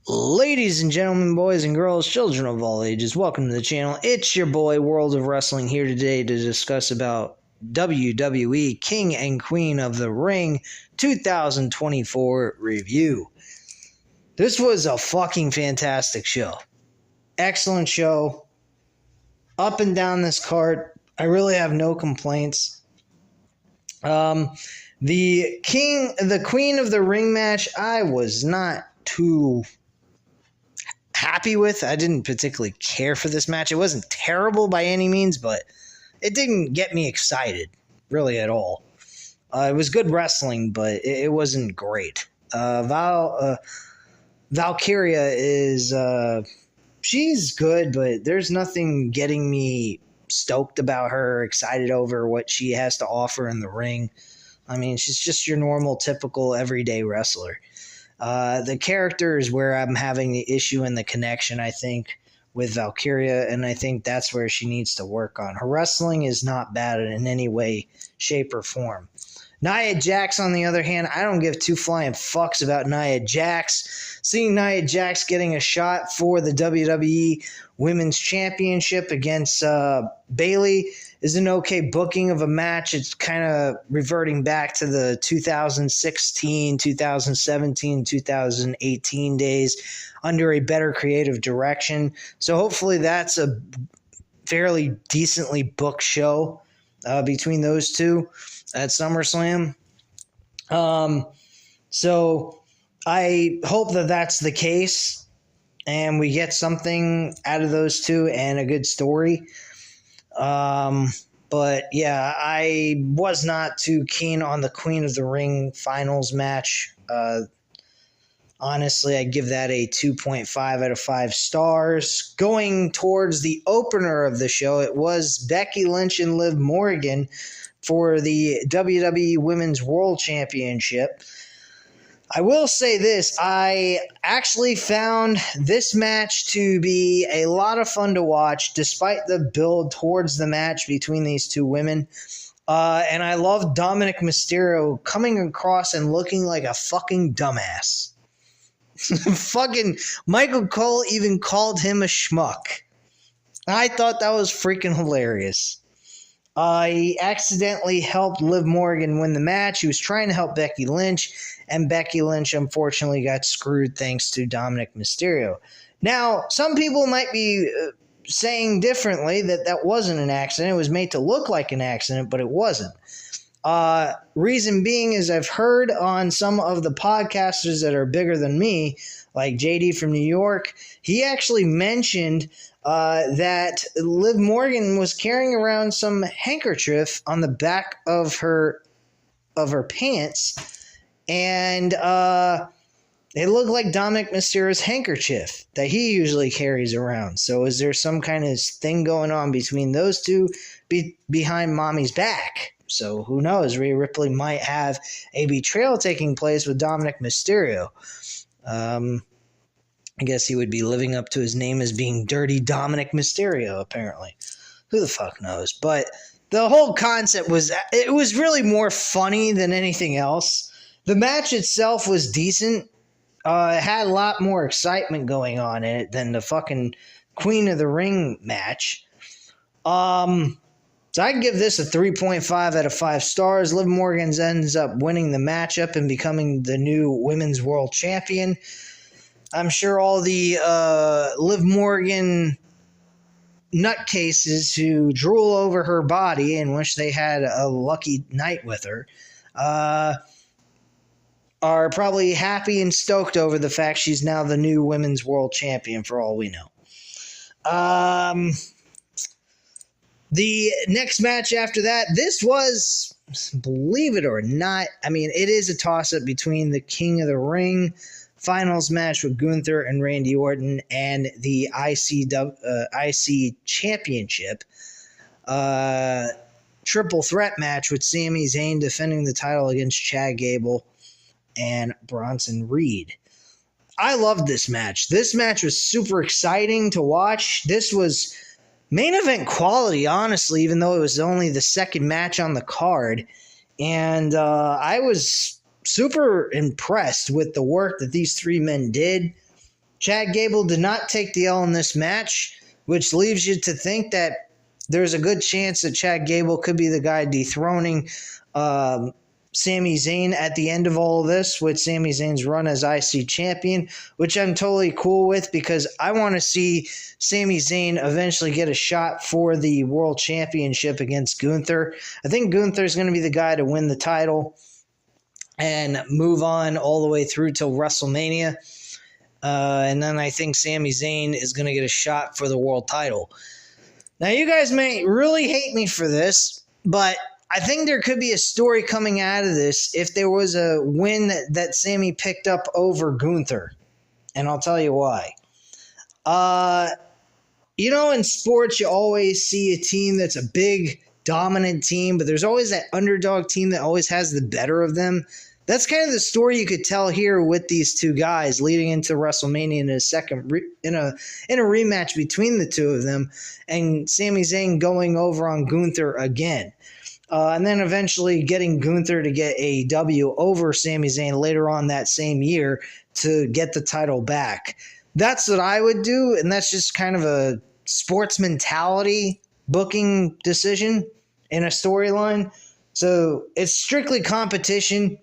Ladies and gentlemen, boys and girls, children of all ages, welcome to the channel. It's your boy, World of Wrestling, here today to discuss about WWE King and Queen of the Ring 2024 review. This was a fucking fantastic show. Excellent show. Up and down this card. I really have no complaints. The Queen of the Ring match, I was not too happy with. I didn't particularly care for this match. It wasn't terrible by any means, but it didn't get me excited really at all. It was good wrestling, but it wasn't great. Valkyria is she's good, but there's nothing getting me stoked about her, excited over what she has to offer in the ring. I mean, she's just your normal, typical, everyday wrestler. The character is where I'm having the issue in the connection, I think, with Valkyria, and I think that's where she needs to work on. Her wrestling is not bad in any way, shape, or form. Nia Jax, on the other hand, I don't give two flying fucks about Nia Jax. Seeing Nia Jax getting a shot for the WWE Women's Championship against Bayley is an okay booking of a match. It's kind of reverting back to the 2016, 2017, 2018 days under a better creative direction. So hopefully that's a fairly decently booked show between those two at SummerSlam. So I hope that that's the case and we get something out of those two and a good story. But yeah, I was not too keen on the Queen of the Ring finals match. Honestly, I give that a 2.5 out of 5 stars. Going towards the opener of the show, it was Becky Lynch and Liv Morgan for the WWE Women's World Championship. I will say this, I actually found this match to be a lot of fun to watch, despite the build towards the match between these two women. And I love Dominic Mysterio coming across and looking like a fucking dumbass. Fucking Michael Cole even called him a schmuck. I thought that was freaking hilarious. He accidentally helped Liv Morgan win the match. He was trying to help Becky Lynch, and Becky Lynch unfortunately got screwed thanks to Dominic Mysterio. Now, some people might be saying differently that wasn't an accident. It was made to look like an accident, but it wasn't. Reason being is I've heard on some of the podcasters that are bigger than me, like JD from New York, he actually mentioned that Liv Morgan was carrying around some handkerchief on the back of her pants, and it looked like Dominic Mysterio's handkerchief that he usually carries around. So is there some kind of thing going on between those two behind Mommy's back? So who knows? Rhea Ripley might have a betrayal taking place with Dominic Mysterio. I guess he would be living up to his name as being Dirty Dominic Mysterio, apparently. Who the fuck knows? But the whole concept was really more funny than anything else. The match itself was decent. It had a lot more excitement going on in it than the fucking Queen of the Ring match. So I'd give this a 3.5 out of 5 stars. Liv Morgan ends up winning the matchup and becoming the new Women's World Champion. I'm sure all the Liv Morgan nutcases who drool over her body and wish they had a lucky night with her are probably happy and stoked over the fact she's now the new Women's World Champion for all we know. The next match after that, this was, believe it or not, I mean, it is a toss-up between the King of the Ring finals match with Gunther and Randy Orton and the IC Championship triple threat match with Sami Zayn defending the title against Chad Gable and Bronson Reed. I loved this match. This match was super exciting to watch. This was main event quality, honestly, even though it was only the second match on the card. And I was super impressed with the work that these three men did. Chad Gable did not take the L in this match, which leaves you to think that there's a good chance that Chad Gable could be the guy dethroning Sami Zayn at the end of all of this, with Sami Zayn's run as IC champion, which I'm totally cool with because I want to see Sami Zayn eventually get a shot for the world championship against Gunther. I think Gunther's going to be the guy to win the title and move on all the way through till WrestleMania. And then I think Sami Zayn is going to get a shot for the world title. Now, you guys may really hate me for this, but I think there could be a story coming out of this if there was a win that Sami picked up over Gunther. And I'll tell you why. In sports, you always see a team that's a big, dominant team, but there's always that underdog team that always has the better of them. That's kind of the story you could tell here with these two guys leading into WrestleMania in a rematch between the two of them, and Sami Zayn going over on Gunther again. And then eventually getting Gunther to get a W over Sami Zayn later on that same year to get the title back. That's what I would do, and that's just kind of a sports mentality booking decision in a storyline. So it's strictly competition,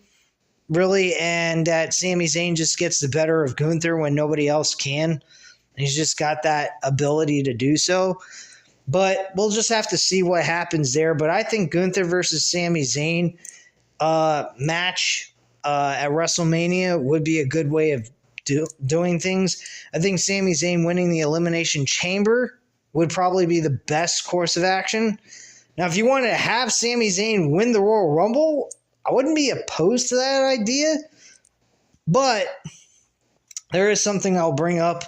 really, and that Sami Zayn just gets the better of Gunther when nobody else can. He's just got that ability to do so. But we'll just have to see what happens there. But I think Gunther versus Sami Zayn match at WrestleMania would be a good way of doing things. I think Sami Zayn winning the Elimination Chamber would probably be the best course of action. Now, if you wanted to have Sami Zayn win the Royal Rumble, I wouldn't be opposed to that idea. But there is something I'll bring up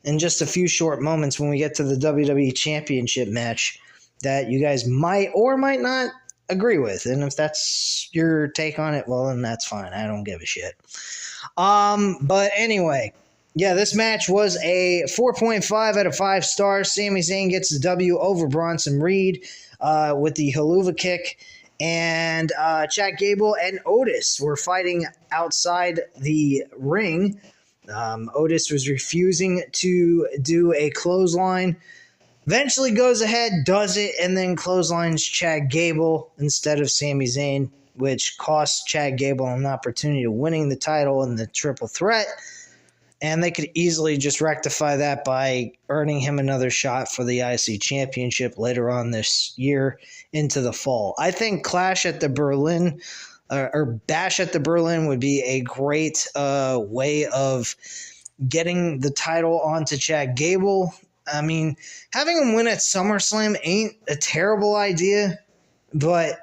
in just a few short moments when we get to the WWE Championship match that you guys might or might not agree with. And if that's your take on it, well, then that's fine. I don't give a shit. But anyway, yeah, this match was a 4.5 out of 5 stars. Sami Zayn gets the W over Bronson Reed with the Helluva Kick. And Chad Gable and Otis were fighting outside the ring. Otis was refusing to do a clothesline. Eventually goes ahead, does it, and then clotheslines Chad Gable instead of Sami Zayn, which cost Chad Gable an opportunity of winning the title in the triple threat. And they could easily just rectify that by earning him another shot for the IC Championship later on this year into the fall. I think Clash at the Berlin or Bash at the Berlin would be a great way of getting the title onto Chad Gable. I mean, having him win at SummerSlam ain't a terrible idea, but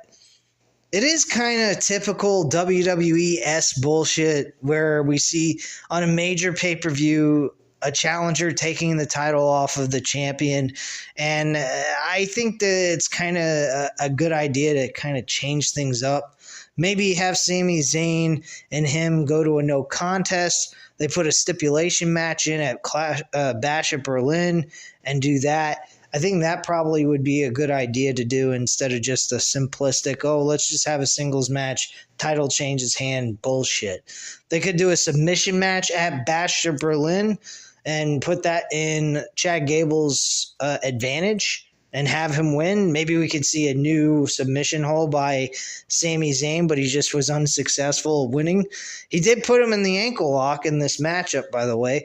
it is kind of typical WWE-esque bullshit where we see on a major pay-per-view a challenger taking the title off of the champion. And I think that it's kind of a good idea to kind of change things up. Maybe have Sami Zayn and him go to a no contest. They put a stipulation match in at Bash at Berlin and do that. I think that probably would be a good idea to do instead of just a simplistic, let's just have a singles match, title changes hand bullshit. They could do a submission match at Bash at Berlin and put that in Chad Gable's advantage and have him win. Maybe we could see a new submission hold by Sami Zayn, but he just was unsuccessful winning. He did put him in the ankle lock in this matchup, by the way,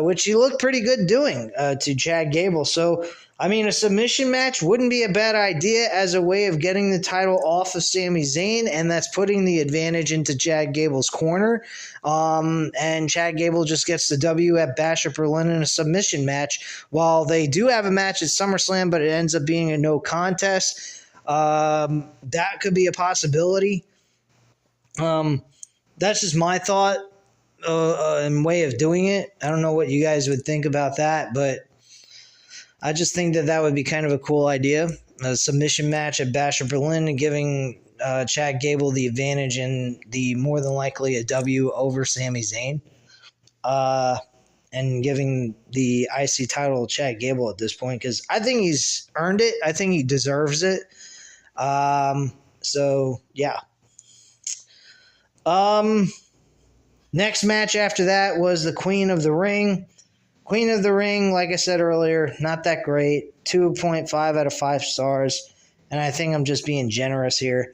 which he looked pretty good doing to Chad Gable. So, I mean, a submission match wouldn't be a bad idea as a way of getting the title off of Sami Zayn, and that's putting the advantage into Chad Gable's corner. And Chad Gable just gets the W at Bash at Berlin in a submission match, while they do have a match at SummerSlam, but it ends up being a no contest. That could be a possibility. That's just my thought and way of doing it. I don't know what you guys would think about that, but I just think that would be kind of a cool idea. A submission match at Bash at Berlin and giving Chad Gable the advantage and the more than likely a W over Sami Zayn. And giving the IC title to Chad Gable at this point, because I think he's earned it. I think he deserves it. So, yeah. Next match after that was the Queen of the Ring. Queen of the Ring, like I said earlier, not that great. 2.5 out of 5 stars. And I think I'm just being generous here.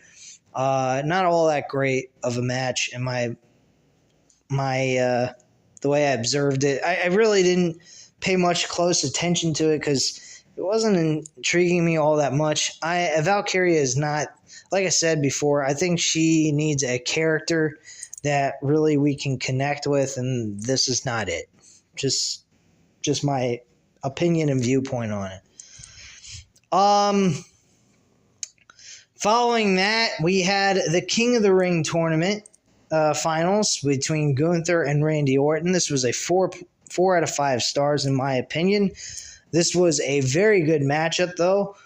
Not all that great of a match in my the way I observed it. I really didn't pay much close attention to it because it wasn't intriguing me all that much. Valkyria is not, like I said before, I think she needs a character that really we can connect with, and this is not it. Just my opinion and viewpoint on it. Following that, we had the King of the Ring tournament finals between Gunther and Randy Orton. This was a 4 out of 5 stars in my opinion. This was a very good matchup, though.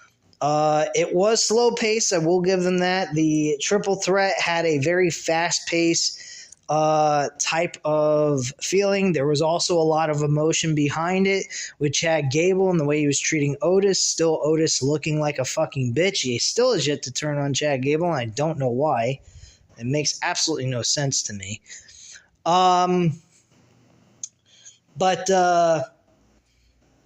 It was slow paced. I will give them that. The triple threat had a very fast pace type of feeling. There was also a lot of emotion behind it with Chad Gable and the way he was treating Otis. Still Otis looking like a fucking bitch. He still has yet to turn on Chad Gable, and I don't know why. It makes absolutely no sense to me. But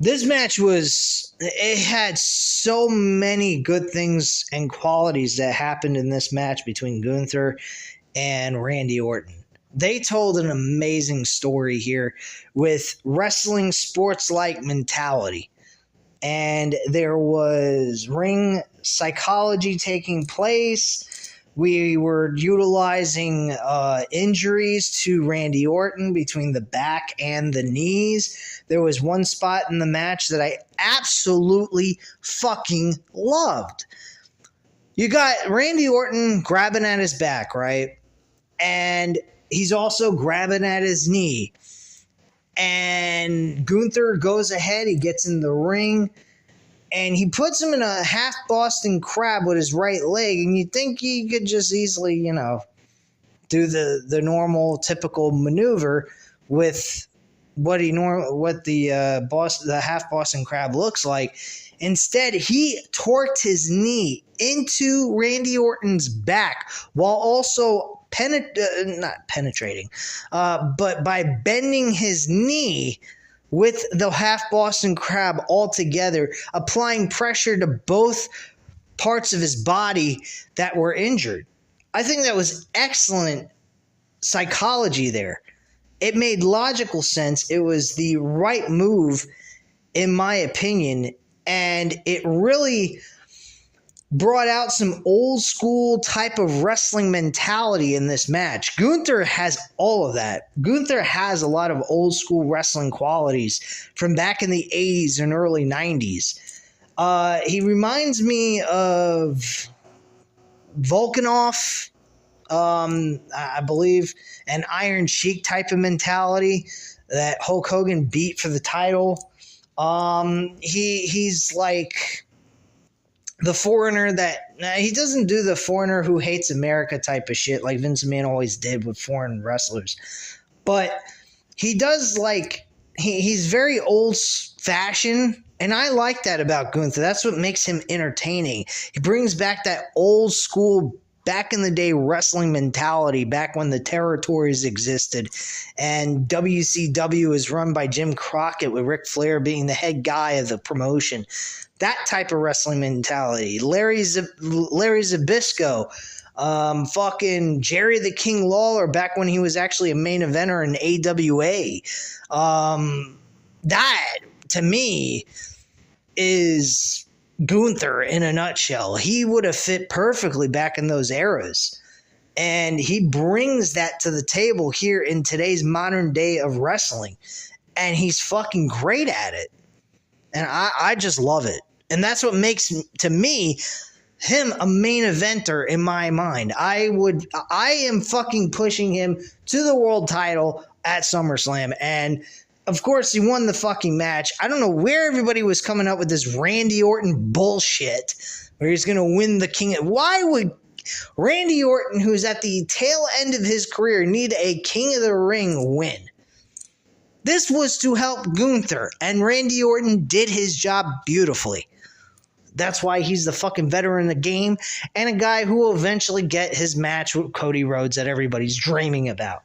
this match it had so many good things and qualities that happened in this match between Gunther and Randy Orton. They told an amazing story here with wrestling sports-like mentality. And there was ring psychology taking place. We were utilizing injuries to Randy Orton between the back and the knees. There was one spot in the match that I absolutely fucking loved. You got Randy Orton grabbing at his back, right? And he's also grabbing at his knee. And Gunther goes ahead. He gets in the ring. And he puts him in a half Boston Crab with his right leg. And you think he could just easily, do the normal, typical maneuver with what the half Boston Crab looks like. Instead, he torqued his knee into Randy Orton's back while also not penetrating, but by bending his knee with the half Boston Crab all together, applying pressure to both parts of his body that were injured. I think that was excellent psychology there. It made logical sense. It was the right move, in my opinion, and it really brought out some old school type of wrestling mentality in this match. Gunther has all of that. Gunther has a lot of old school wrestling qualities from back in the 80s and early 90s. He reminds me of Volkanov, I believe, an Iron Sheik type of mentality that Hulk Hogan beat for the title. He's like the foreigner he doesn't do the foreigner who hates America type of shit like Vince McMahon always did with foreign wrestlers. But he does he's very old fashioned, and I like that about Gunther. That's what makes him entertaining. He brings back that old school, back in the day wrestling mentality, back when the territories existed, and WCW is run by Jim Crockett with Ric Flair being the head guy of the promotion. That type of wrestling mentality. Larry Zbyszko, fucking Jerry the King Lawler back when he was actually a main eventer in AWA. That, to me, is Gunther in a nutshell. He would have fit perfectly back in those eras. And he brings that to the table here in today's modern day of wrestling. And he's fucking great at it. And I just love it. And that's what makes, to me, him a main eventer in my mind. I am fucking pushing him to the world title at SummerSlam. And of course, he won the fucking match. I don't know where everybody was coming up with this Randy Orton bullshit where he's going to win the King. Why would Randy Orton, who's at the tail end of his career, need a King of the Ring win? This was to help Gunther, and Randy Orton did his job beautifully. That's why he's the fucking veteran in the game and a guy who will eventually get his match with Cody Rhodes that everybody's dreaming about.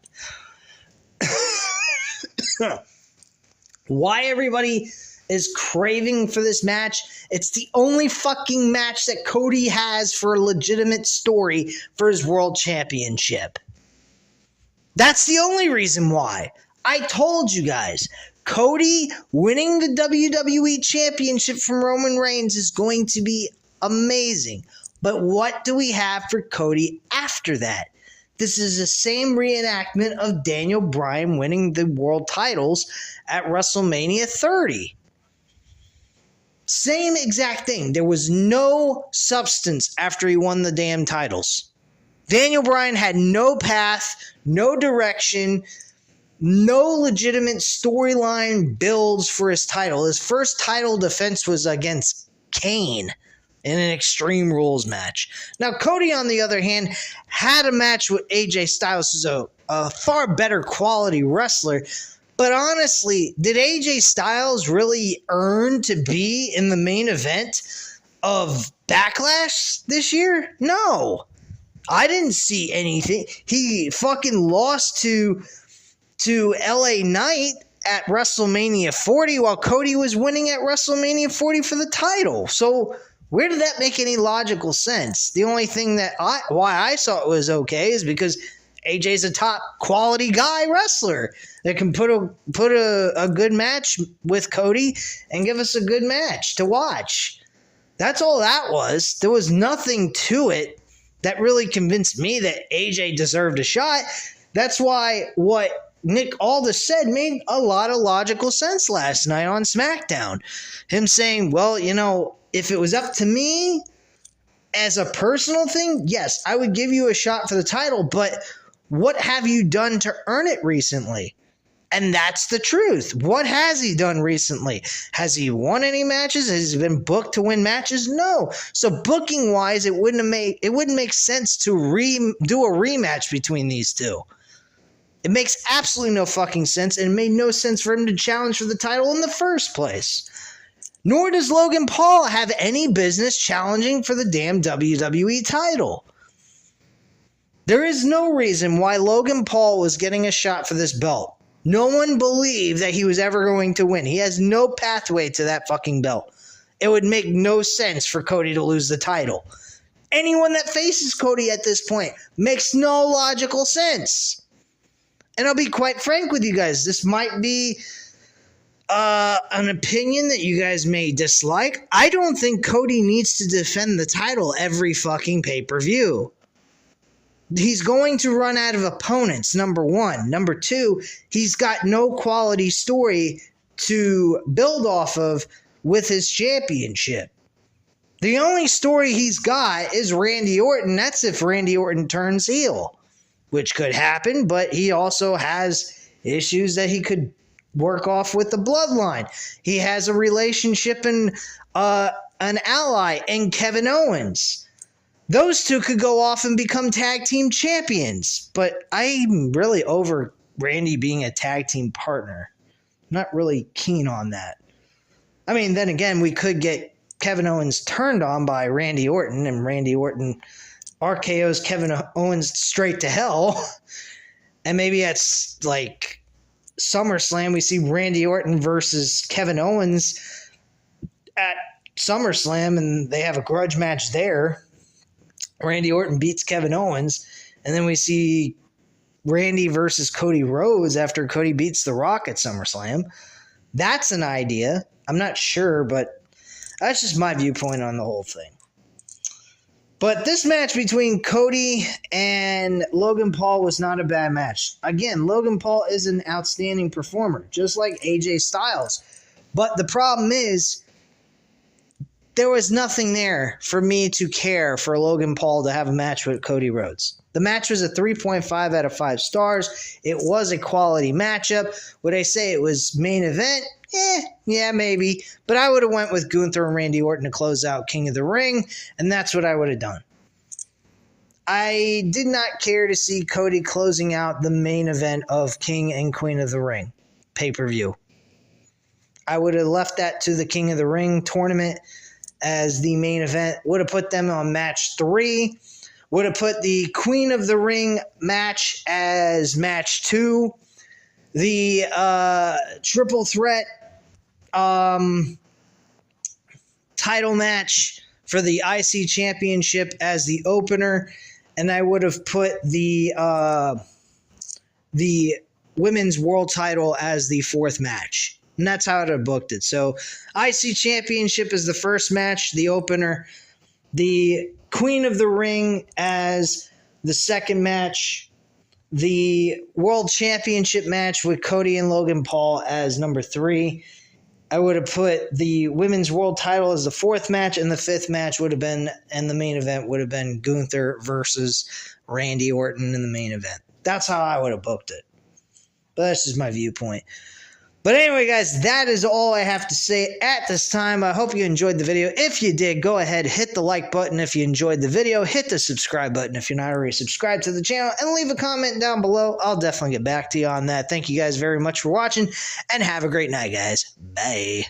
Why everybody is craving for this match? It's the only fucking match that Cody has for a legitimate story for his world championship. That's the only reason why. I told you guys, Cody winning the WWE Championship from Roman Reigns is going to be amazing. But what do we have for Cody after that? This is the same reenactment of Daniel Bryan winning the world titles at WrestleMania 30. Same exact thing. There was no substance after he won the damn titles. Daniel Bryan had no path, no direction, no legitimate storyline builds for his title. His first title defense was against Kane in an Extreme Rules match. Now, Cody, on the other hand, had a match with AJ Styles, who's a far better quality wrestler. But honestly, did AJ Styles really earn to be in the main event of Backlash this year? No. I didn't see anything. He fucking lost to LA Knight at WrestleMania 40 while Cody was winning at WrestleMania 40 for the title. So where did that make any logical sense? The only thing that why I saw it was okay is because AJ's a top quality guy wrestler that can put a good match with Cody and give us a good match to watch. That's all that was. There was nothing to it that really convinced me that AJ deserved a shot. That's why what Nick Aldis said made a lot of logical sense last night on SmackDown. Him saying, well, you know, if it was up to me as a personal thing, yes, I would give you a shot for the title, but what have you done to earn it recently? And that's the truth. What has he done recently? Has he won any matches? Has he been booked to win matches? No. So booking wise, it wouldn't make sense to do a rematch between these two. It makes absolutely no fucking sense, and it made no sense for him to challenge for the title in the first place. Nor does Logan Paul have any business challenging for the damn WWE title. There is no reason why Logan Paul was getting a shot for this belt. No one believed that he was ever going to win. He has no pathway to that fucking belt. It would make no sense for Cody to lose the title. Anyone that faces Cody at this point makes no logical sense. And I'll be quite frank with you guys. This might be an opinion that you guys may dislike. I don't think Cody needs to defend the title every fucking pay-per-view. He's going to run out of opponents, number one. Number two, he's got no quality story to build off of with his championship. The only story he's got is Randy Orton. That's if Randy Orton turns heel, which could happen, but he also has issues that he could work off with the bloodline. He has a relationship and an ally in Kevin Owens. Those two could go off and become tag team champions, but I'm really over Randy being a tag team partner. I'm not really keen on that. I mean, then again, we could get Kevin Owens turned on by Randy Orton, and Randy Orton RKO's Kevin Owens straight to hell. And maybe that's like SummerSlam. We see Randy Orton versus Kevin Owens at SummerSlam, and they have a grudge match there. Randy Orton beats Kevin Owens, and then we see Randy versus Cody Rhodes after Cody beats The Rock at SummerSlam. That's an idea. I'm not sure, but that's just my viewpoint on the whole thing. But this match between Cody and Logan Paul was not a bad match. Again, Logan Paul is an outstanding performer, just like AJ Styles. But the problem is, there was nothing there for me to care for Logan Paul to have a match with Cody Rhodes. The match was a 3.5 out of 5 stars. It was a quality matchup. Would I say it was main event? Yeah, maybe. But I would have went with Gunther and Randy Orton to close out King of the Ring, and that's what I would have done. I did not care to see Cody closing out the main event of King and Queen of the Ring pay-per-view. I would have left that to the King of the Ring tournament as the main event. Would have put them on match 3. Would have put the Queen of the Ring match as match 2. the triple threat title match for the IC Championship as the opener, and I would have put the women's world title as the fourth match. And that's how I'd have booked it. So IC Championship is the first match, the opener. The Queen of the Ring as the second match. The World Championship match with Cody and Logan Paul as number 3. I would have put the women's world title as the fourth match, and the fifth match would have been, and the main event would have been Gunther versus Randy Orton in the main event. That's how I would have booked it. But that's just my viewpoint. But anyway, guys, that is all I have to say at this time. I hope you enjoyed the video. If you did, go ahead, hit the like button if you enjoyed the video. Hit the subscribe button if you're not already subscribed to the channel. And leave a comment down below. I'll definitely get back to you on that. Thank you guys very much for watching. And have a great night, guys. Bye.